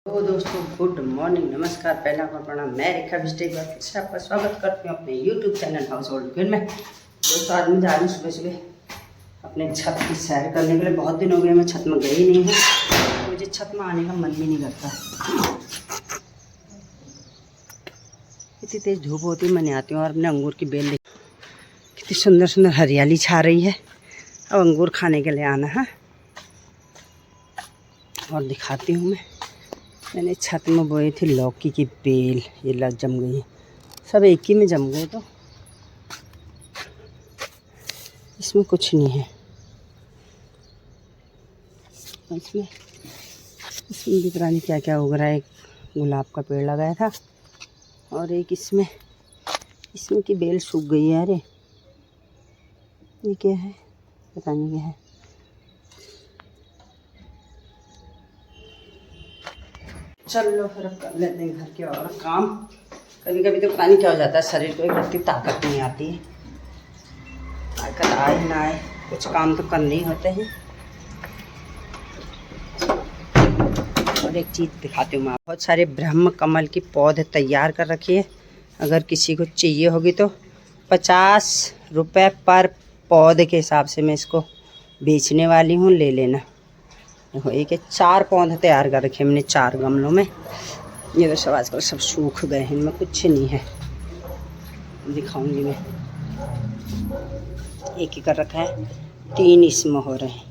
तो दोस्तों good morning, नमस्कार, पहला और प्रणाम। मैं रेखा विष्ट आपका स्वागत करती हूँ अपने YouTube channel house hold queen में। दोस्तों आज मैं जा रही हूँ सुबह सुबह अपने छत की सैर करने के लिए। बहुत दिन हो गए मैं छत में गई नहीं हूँ, मुझे छत में आने का मन भी नहीं करता। इतनी तेज़ धूप होती है, मैं नहीं आती हूँ। और अपने अंगूर की बेल कितनी सुंदर सुंदर हरियाली छा रही है। अब अंगूर खाने के लिए आना है और दिखाती हूँ। मैंने छत में बोई थी लौकी की बेल, ये लग जम गई, सब एक ही में जम गए। तो इसमें कुछ नहीं है, इसमें भी पता नहीं क्या क्या उग रहा है। एक गुलाब का पेड़ लगाया था और एक इसमें की बेल सूख गई है। अरे ये क्या है, पता नहीं क्या है। चलो फिर अब कर लेते हैं घर के और काम। कभी कभी तो पता नहीं क्या हो जाता है, शरीर को इतनी ताकत नहीं आती है। ताकत आए ना आए, कुछ काम तो करने ही होते हैं। और एक चीज़ दिखाती हूँ मैं, बहुत सारे ब्रह्म कमल की पौधे तैयार कर रखी है। अगर किसी को चाहिए होगी तो 50 रुपये पर पौधे के हिसाब से मैं इसको बेचने वाली हूँ, ले लेना। देखो एक 4 पौधे तैयार कर रखे मैंने 4 गमलों में। ये तो सब आजकल सब सूख गए हैं, इनमें कुछ नहीं है। दिखाऊंगी मैं, एक ही कर रखा है, 3 इसमें हो रहे हैं।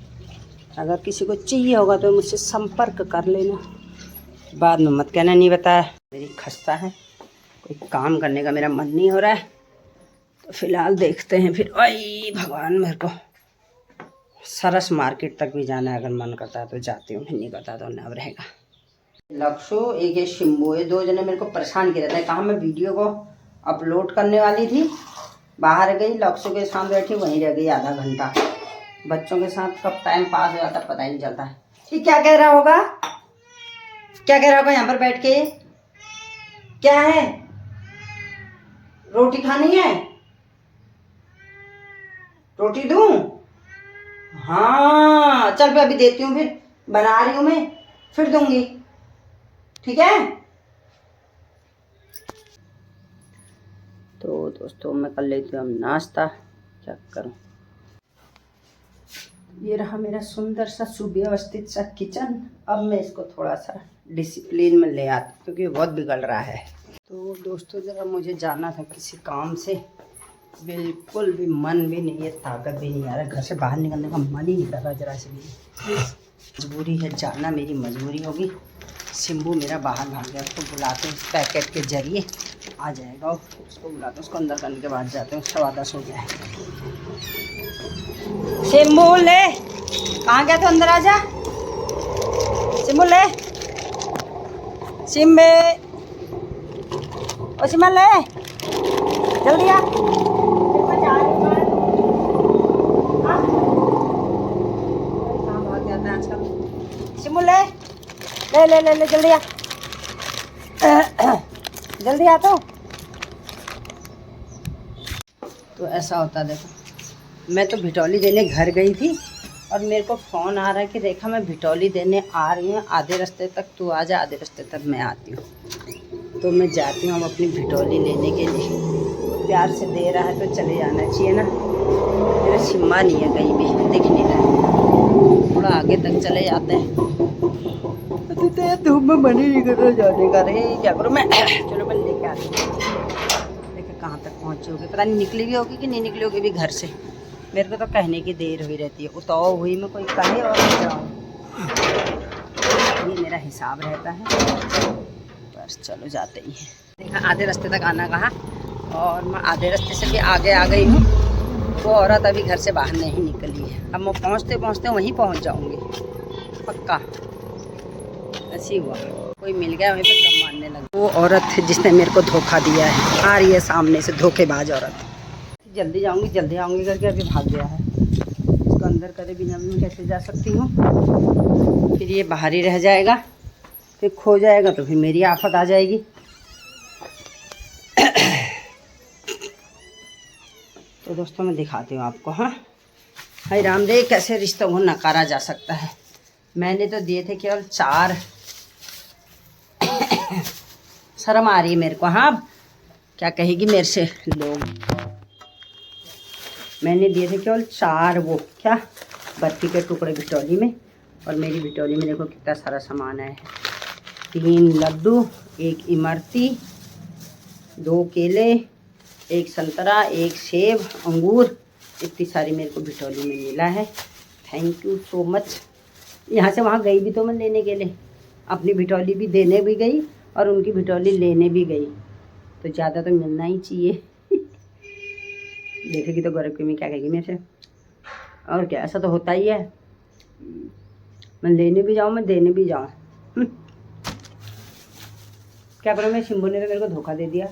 अगर किसी को चाहिए होगा तो मुझसे संपर्क कर लेना। बाद में मत कहना नहीं बताया। मेरी खस्ता है, कोई काम करने का मेरा मन नहीं हो रहा है, तो फिलहाल देखते हैं। फिर आई भगवान, मेरे को सरस मार्केट तक भी जाना है। अगर मन करता है तो जाती हूँ, नहीं करता तो न रहेगा। लक्ष्य एक है शिम्बू, ये 2 जने मेरे को परेशान किया रहता है। कहाँ मैं वीडियो को अपलोड करने वाली थी, बाहर गई, लक्ष्य के साथ बैठी, वहीं रह गई आधा घंटा। बच्चों के साथ कब टाइम पास हो जाता पता ही नहीं चलता है। ठीक, क्या कह रहा होगा, क्या कह रहा होगा यहाँ पर बैठ के? क्या है, रोटी खानी है? रोटी दूं? हाँ चल पे, अभी देती हूँ, फिर बना रही हूँ मैं, फिर दूंगी, ठीक है। तो दोस्तों मैं कर लेती हूँ नाश्ता, क्या करूँ। ये रहा मेरा सुंदर सा सुव्यवस्थित सा किचन। अब मैं इसको थोड़ा सा डिसिप्लिन में ले आती हूँ क्योंकि बहुत बिगड़ रहा है। तो दोस्तों ज़रा मुझे जाना था किसी काम से, बिल्कुल भी मन भी नहीं है, ताकत भी नहीं आ रहा, घर से बाहर निकलने का मन ही नहीं कर रहा जरा से भी। मजबूरी है, जाना मेरी मजबूरी होगी। सिम्बू मेरा बाहर भाग गया, उसको बुलाते हैं पैकेट के जरिए आ जाएगा। उसको बुलाते हैं, उसको अंदर करने के बाद जाते हैं। 10:15 हो गया है। सिम्बू ले, कहाँ गया तो अंदर आ जा। सिम्बू ले, सिम्बे, ओ सिम्बा ले, जल्दी आ। सिम्बू ले ले ले ले ले, जल्दी आ, जल्दी आ। तो ऐसा होता, देखो मैं तो भिटौली देने घर गई थी और मेरे को फ़ोन आ रहा है कि रेखा मैं भिटौली देने आ रही हूँ, आधे रास्ते तक तू आ जा, आधे रास्ते तक मैं आती हूँ। तो मैं जाती हूँ अब अपनी भिटौली लेने के लिए। प्यार से दे रहा है तो चले जाना चाहिए ना। मेरा सिम्मा नहीं है, कहीं भी दिख नहीं रहा है, थोड़ा आगे तक चले जाते हैं। तो धूप में मन ही नहीं कर रहा जाने का। रे क्या करूँ मैं, चलो मैं लेके आती हूँ। देखिए कहाँ तक पहुँची होगी, पता नहीं निकली भी होगी कि नहीं निकली होगी भी घर से। मेरे को तो कहने की देर हुई रहती है, उताव हुई में कोई कहे और जाऊँ, ये मेरा हिसाब रहता है। बस चलो जाते ही हैं। देखा आधे रास्ते तक आना कहा, और मैं आधे रास्ते से भी आगे आ गई हूँ। वो औरत अभी घर से बाहर नहीं निकली है। अब मैं पहुँचते पहुँचते वहीं पहुँच जाऊँगी पक्का। ऐसी हुआ, कोई मिल गया वहीं पर कम मारने लगा। वो औरत है जिसने मेरे को धोखा दिया है, आ रही है सामने से, धोखेबाज औरत। जल्दी जाऊंगी जल्दी आऊंगी करके अभी भाग गया है। इसको अंदर करे बिना मैं कैसे जा सकती हूँ? फिर ये बाहर ही रह जाएगा, फिर खो जाएगा तो फिर मेरी आफत आ जाएगी। तो दोस्तों मैं दिखाती हूँ आपको। हाँ भाई रामदेव, कैसे रिश्तों को नकारा जा सकता है। मैंने तो दिए थे केवल 4 शर्म आ रही है मेरे को। हाँ, क्या कहेगी मेरे से लोग। मैंने दिए थे केवल 4 वो क्या बर्फ़ी के टुकड़े बिटौली में, और मेरी बिटौली में देखो कितना सारा सामान है। 3 लड्डू, 1 इमरती, 2 केले, 1 संतरा, 1 सेब, अंगूर, इतनी सारी मेरे को बिटौली में मिला है। Thank you so much. यहाँ से वहाँ गई भी तो मैं लेने के लिए, अपनी बिटौली भी देने भी गई और उनकी बिटौली लेने भी गई, तो ज़्यादा तो मिलना ही चाहिए। देखेगी तो गौरव की मैं क्या कहेगी मेरे से, और क्या, ऐसा तो होता ही है। मैं लेने भी जाऊँ, मैं देने भी जाऊँ। क्या करूँ मैं, शिम्बू ने तो मेरे को धोखा दे दिया।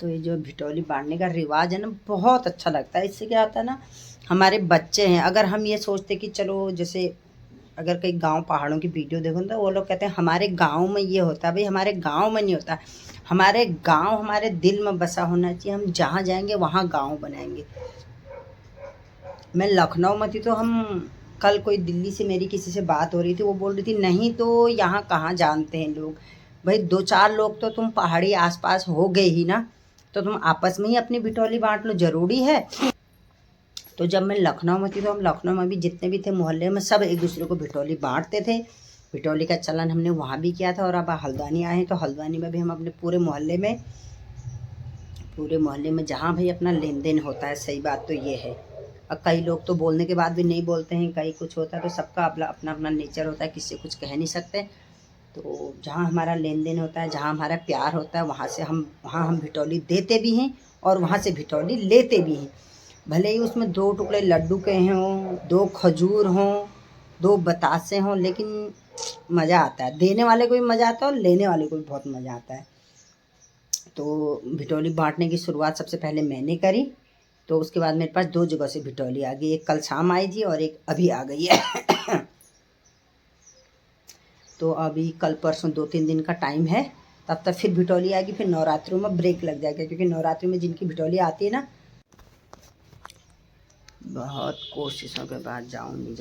तो ये जो बिटौली बांटने का रिवाज है ना, बहुत अच्छा लगता है। इससे क्या होता है ना, हमारे बच्चे हैं, अगर हम ये सोचते कि चलो, जैसे अगर कहीं गांव पहाड़ों की वीडियो देखो तो वो लोग कहते हैं हमारे गांव में ये होता है। भाई हमारे गांव में नहीं होता, हमारे गांव हमारे दिल में बसा होना चाहिए। हम जहाँ जाएंगे वहाँ गांव बनाएंगे। मैं लखनऊ में थी तो हम कल कोई दिल्ली से मेरी किसी से बात हो रही थी, वो बोल रही थी नहीं तो यहाँ कहाँ जानते हैं लोग। भाई 2-4 लोग तो तुम पहाड़ी आसपास हो गए ही ना, तो तुम आपस में ही अपनी बिटौली बांट लो, ज़रूरी है। तो जब मैं लखनऊ में थी तो हम लखनऊ में भी जितने भी थे मोहल्ले में, सब एक दूसरे को बिटौली बांटते थे। बिटौली का चलन हमने वहाँ भी किया था, और अब हल्द्वानी आए हैं तो हल्द्वानी में भी हम अपने पूरे मोहल्ले में जहाँ भाई अपना लेन देन होता है। सही बात तो ये है। और कई लोग तो बोलने के बाद भी नहीं बोलते हैं, कहीं कुछ होता है तो सबका अपना अपना अपना नेचर होता है, किसी कुछ कह नहीं सकते। तो जहाँ हमारा लेन देन होता है, जहाँ हमारा प्यार होता है, वहाँ हम बिटौली देते भी हैं और वहाँ से बिटौली लेते भी हैं। भले ही उसमें 2 टुकड़े लड्डू के हों, 2 खजूर हों, 2 बतासे हों, लेकिन मज़ा आता है। देने वाले को भी मज़ा आता है और लेने वाले को भी बहुत मज़ा आता है। तो बिटौली बांटने की शुरुआत सबसे पहले मैंने करी, तो उसके बाद मेरे पास 2 जगह से बिटौली आ गई। एक कल शाम आई थी और एक अभी आ गई है। तो अभी कल परसों 2-3 दिन का टाइम है, तब तक फिर बिटौली आएगी। फिर नवरात्रों में ब्रेक लग जाएगा, क्योंकि नवरात्रि में जिनकी बिटौली आती है ना, बहुत कोशिशों के बाद जाऊँ नहीं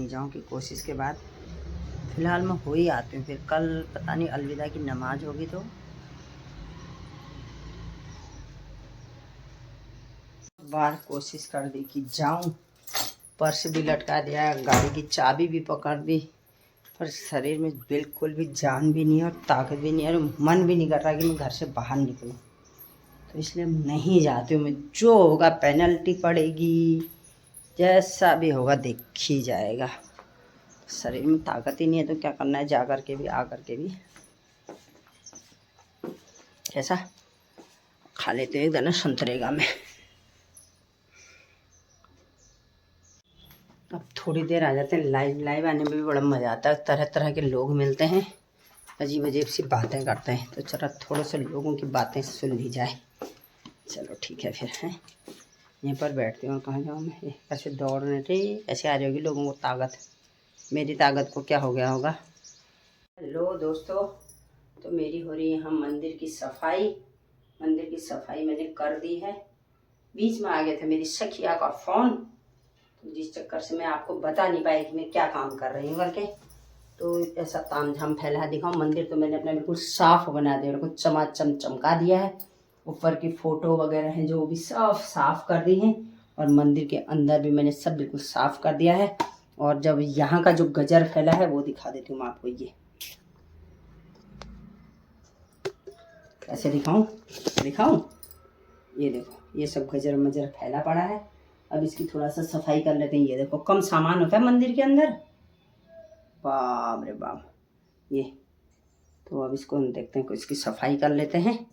जाऊँ की कोशिश के बाद फ़िलहाल मैं हो ही आती हूँ। फिर कल पता नहीं अलविदा की नमाज़ होगी तो बार कोशिश कर दी कि जाऊँ। पर्स भी लटका दिया, गाड़ी की चाबी भी पकड़ दी, पर शरीर में बिल्कुल भी जान भी नहीं है और ताकत भी नहीं है, और मन भी नहीं कर रहा कि मैं घर से बाहर निकलूँ। तो इसलिए नहीं जाती हूँ मैं। जो होगा पेनल्टी पड़ेगी, जैसा भी होगा देख ही जाएगा। शरीर में ताकत ही नहीं है तो क्या करना है, जा कर के भी आ कर के भी कैसा खा लेते हैं एक दाना संतरेगा में। अब थोड़ी देर आ जाते हैं। लाइव आने में भी बड़ा मज़ा आता है, तरह तरह के लोग मिलते हैं, अजीब अजीब सी बातें करते हैं। तो चलो थोड़े से लोगों की बातें सुन ली जाए। चलो ठीक है, फिर हैं यहीं पर बैठती हूँ। कहाँ जाऊँ मैं, कैसे दौड़ने थे, कैसे आ जाएगी लोगों को ताकत। मेरी ताकत को क्या हो गया होगा। हेलो दोस्तों, तो मेरी हो रही है यहाँ मंदिर की सफाई। मंदिर की सफाई मैंने कर दी है। बीच में आ गया था मेरी सखिया का फ़ोन, तो जिस चक्कर से मैं आपको बता नहीं पाई कि मैं क्या काम कर रही हूँ करके। तो ऐसा तामझाम फैला दिखाऊँ। मंदिर तो मैंने अपना बिल्कुल साफ़ बना दिया, बिल्कुल चमाचम चमका दिया है। ऊपर की फ़ोटो वगैरह हैं जो भी सब साफ़ कर दी हैं, और मंदिर के अंदर भी मैंने सब बिल्कुल साफ़ कर दिया है। और जब यहाँ का जो गजर फैला है वो दिखा देती हूँ मैं आपको। ये कैसे दिखाऊं, ये देखो, ये सब गजर मजर फैला पड़ा है। अब इसकी थोड़ा सा सफाई कर लेते हैं। ये देखो, कम सामान होता है मंदिर के अंदर, बाप रे बाप। ये तो अब इसको हम देखते हैं, कुछ इसकी सफाई कर लेते हैं,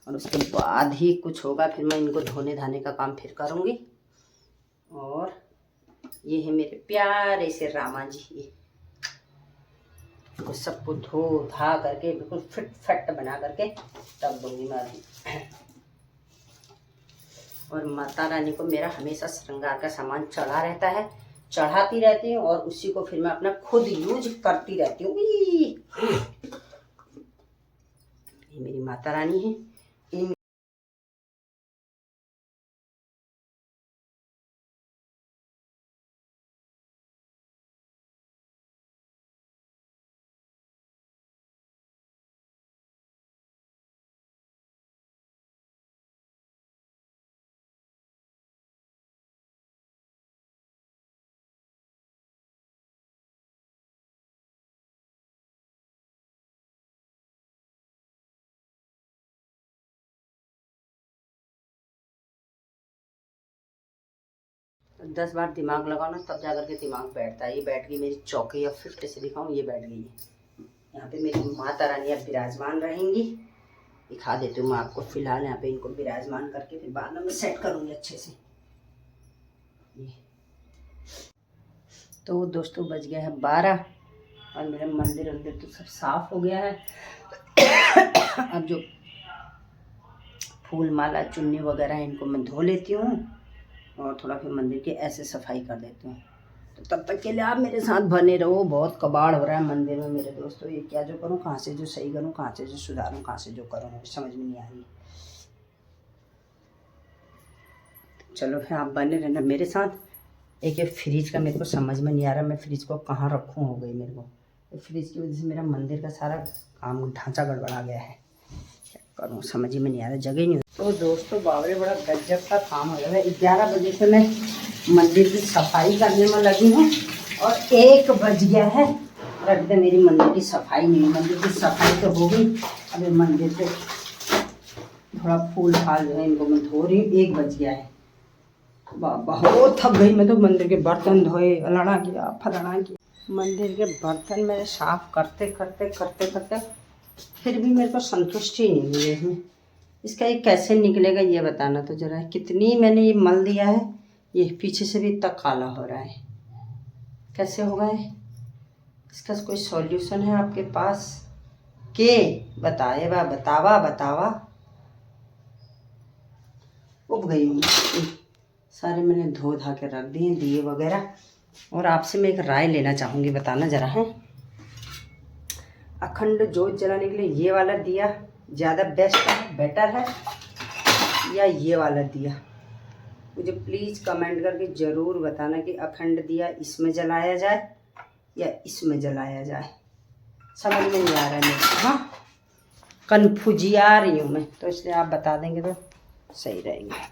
और उसके बाद ही कुछ होगा। फिर मैं इनको धोने धाने का काम फिर करूँगी। और ये है मेरे प्यारे से रामा जी, ये इनको सबको धो धा करके बिल्कुल फिट फट बना करके तब दूंगी मैं अभी। और माता रानी को मेरा हमेशा श्रृंगार का सामान चढ़ा रहता है, चढ़ाती रहती हूँ, और उसी को फिर मैं अपना खुद यूज करती रहती हूँ। ये मेरी माता रानी है। तो 10 बार दिमाग लगाओ ना, तब जाकर के दिमाग बैठता है। ये बैठ गई मेरी चौकी, अब फिर से दिखाऊँ, ये बैठ गई है। यहाँ पे मेरी माता रानी अब विराजमान रहेंगी। दिखा देती हूँ मैं आपको। फिलहाल यहाँ पे इनको विराजमान करके फिर बाद में सेट करूँगी अच्छे से। ये तो दोस्तों बज गया है 12 और मेरा मंदिर तो सब साफ हो गया है। अब जो फूल माला चुन्नी वगैरह है इनको मैं धो लेती हूँ और थोड़ा फिर मंदिर की ऐसे सफाई कर देती हूँ। तो तब तक के लिए आप मेरे साथ बने रहो। बहुत कबाड़ हो रहा है मंदिर में मेरे दोस्तों। ये क्या जो करूँ, कहाँ से जो सही करूँ, कहाँ से जो सुधारूँ, कहाँ से जो करूँ, समझ में नहीं आ रही। चलो फिर आप बने रहना मेरे साथ। एक ये फ्रिज का मेरे को समझ में नहीं आ रहा, मैं फ्रिज को कहाँ रखूँ, हो गई मेरे को। फ्रिज की वजह से मेरा मंदिर का सारा काम ढांचा गड़बड़ा गया है। क्या करूँ समझ में नहीं आ रहा, जगह नहीं। तो दोस्तों बाबरे बड़ा गजब का काम हो रहा है। 11 बजे से मैं मंदिर की सफाई करने में लगी हूँ और 1 बज गया है और अभी तक मेरी मंदिर की सफाई नहीं। मंदिर की सफाई तो हो गई, अभी मंदिर पे थोड़ा फूल फाल जो है इनको मैं धो रही हूँ। 1 बज गया है। बहुत थक गई मैं तो। मंदिर के बर्तन धोए, अलाना किया, फलाना किया। मंदिर के बर्तन मेरे साफ करते करते फिर भी मेरे को संतुष्टि नहीं मिली इसमें। इसका ये कैसे निकलेगा ये बताना तो जरा। कितनी मैंने ये मल दिया है, ये पीछे से भी इतना काला हो रहा है। कैसे होगा ये? इसका कोई सॉल्यूशन है आपके पास? के बतावा। उब गई हूँ। सारे मैंने धो धा के रख दिए दिए वगैरह। और आपसे मैं एक राय लेना चाहूँगी, बताना जरा है। अखंड जोत जलाने के लिए ये वाला दिया ज़्यादा बेस्ट है, बेटर है, या ये वाला दिया? मुझे प्लीज़ कमेंट करके ज़रूर बताना कि अखंड दिया इसमें जलाया जाए या इसमें जलाया जाए। समझ में नहीं आ रहा है मेरे को। हाँ, कन्फ्यूजिया रही हूँ मैं, तो इसलिए आप बता देंगे तो सही रहेगा।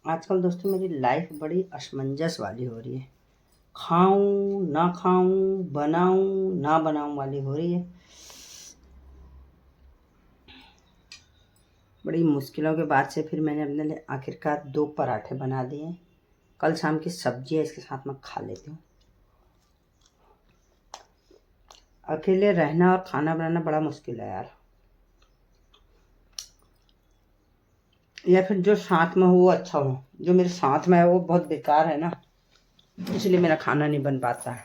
आजकल दोस्तों मेरी लाइफ बड़ी असमंजस वाली हो रही है। खाऊं ना खाऊं, बनाऊं ना बनाऊं वाली हो रही है। बड़ी मुश्किलों के बाद से फिर मैंने अपने लिए आखिरकार 2 पराठे बना दिए। कल शाम की सब्जी है, इसके साथ मैं खा लेती हूँ। अकेले रहना और खाना बनाना बड़ा मुश्किल है यार। या फिर जो साथ में हो वो अच्छा हो, जो मेरे साथ में है वो बहुत बेकार है ना, इसलिए मेरा खाना नहीं बन पाता है।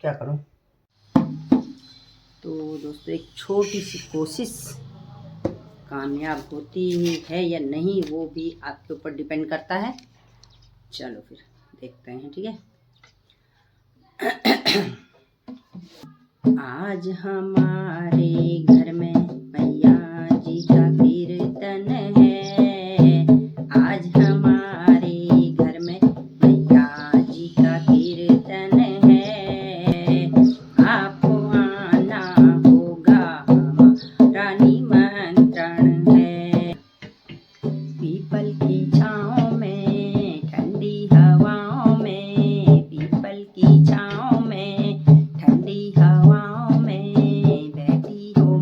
क्या करूं? तो दोस्तों एक छोटी सी कोशिश कामयाब होती है या नहीं वो भी आपके ऊपर डिपेंड करता है। चलो फिर देखते हैं, ठीक है। आज हमारे घर में मैया जी का कीर्तन है। आज हमारे घर में मैया जी का कीर्तन है। आपको आना होगा, हमारा निमंत्रण है। पीपल की छाँव में, ठंडी हवाओं में, पीपल की छाँव में, ठंडी हवाओं में बैठी हो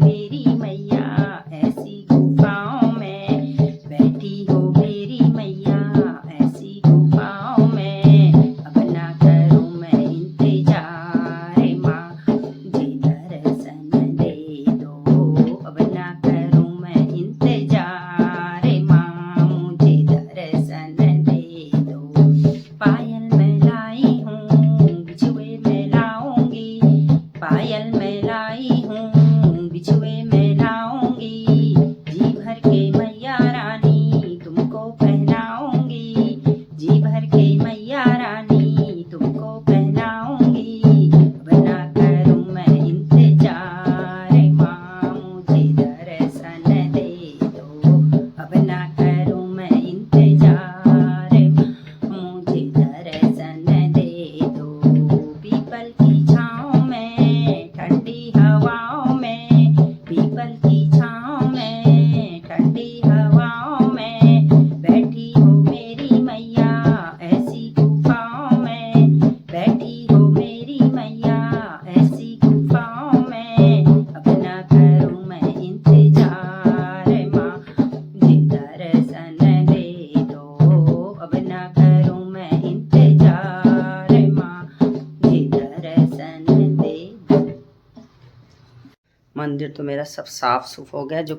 मंदिर तो मेरा सब साफ सुफ हो गया। जो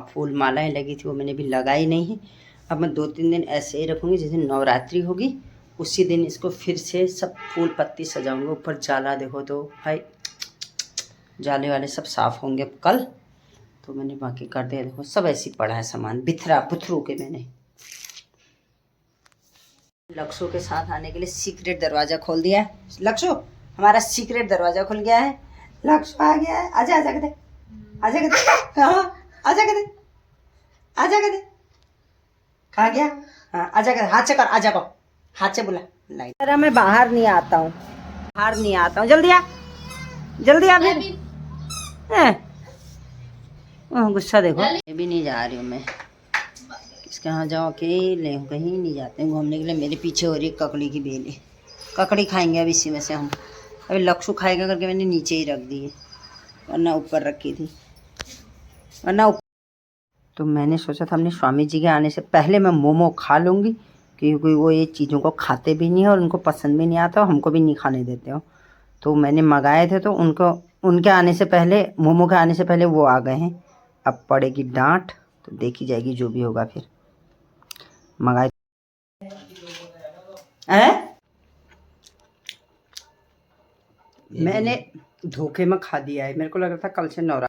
फूल मालाएं लगी थी वो मैंने भी लगाई नहीं है। अब मैं 2-3 दिन ऐसे ही रखूँगी। जिस दिन नवरात्रि होगी उसी दिन इसको फिर से सब फूल पत्ती सजाऊंगे। ऊपर जाला देखो तो भाई, जाले वाले सब साफ़ होंगे अब कल। तो मैंने बाकी कर दिया। देखो सब ऐसी पड़ा है सामान, बिथरा बुथरू के। मैंने लक्ष्यों के साथ आने के लिए सीक्रेट दरवाज़ा खोल दिया है। लक्ष्य, हमारा सीक्रेट दरवाज़ा खुल गया है। लक्ष्य आ गया है। आजा आजा कदे, आजा कदे, हाँ आजा कदे, आजा कदे। कहाँ गया? हाँ आजा कदे, हाथ से कर, आजा को हाथ से बुला। लाइट तेरा मैं बाहर नहीं आता हूँ, बाहर नहीं आता हूँ। जल्दी आ, जल्दी आ फिर। गुस्सा देखो। ये भी नहीं जा रही हूँ मैं, किसके यहाँ जाओ, अकेले हूँ, कहीं नहीं जाते हैं घूमने के लिए। मेरे पीछे हो रही है ककड़ी की बेली। ककड़ी खाएंगे अब इसी में से हम। अभी लक्ष्य खाएगा करके मैंने नीचे ही रख दी है, वरना ऊपर रखी थी, वरना तो मैंने सोचा था अपने स्वामी जी के आने से पहले मैं मोमो खा लूँगी, क्योंकि वो ये चीज़ों को खाते भी नहीं है और उनको पसंद भी नहीं आता, हमको भी नहीं खाने देते हो। तो मैंने मंगाए थे, तो उनको उनके आने से पहले, मोमो के आने से पहले वो आ गए हैं। अब पड़ेगी डांट, तो देखी जाएगी जो भी होगा। फिर मंगाए मैंने धोखे में खा दिया है। मेरे को लग रहा था कल से नवरात्र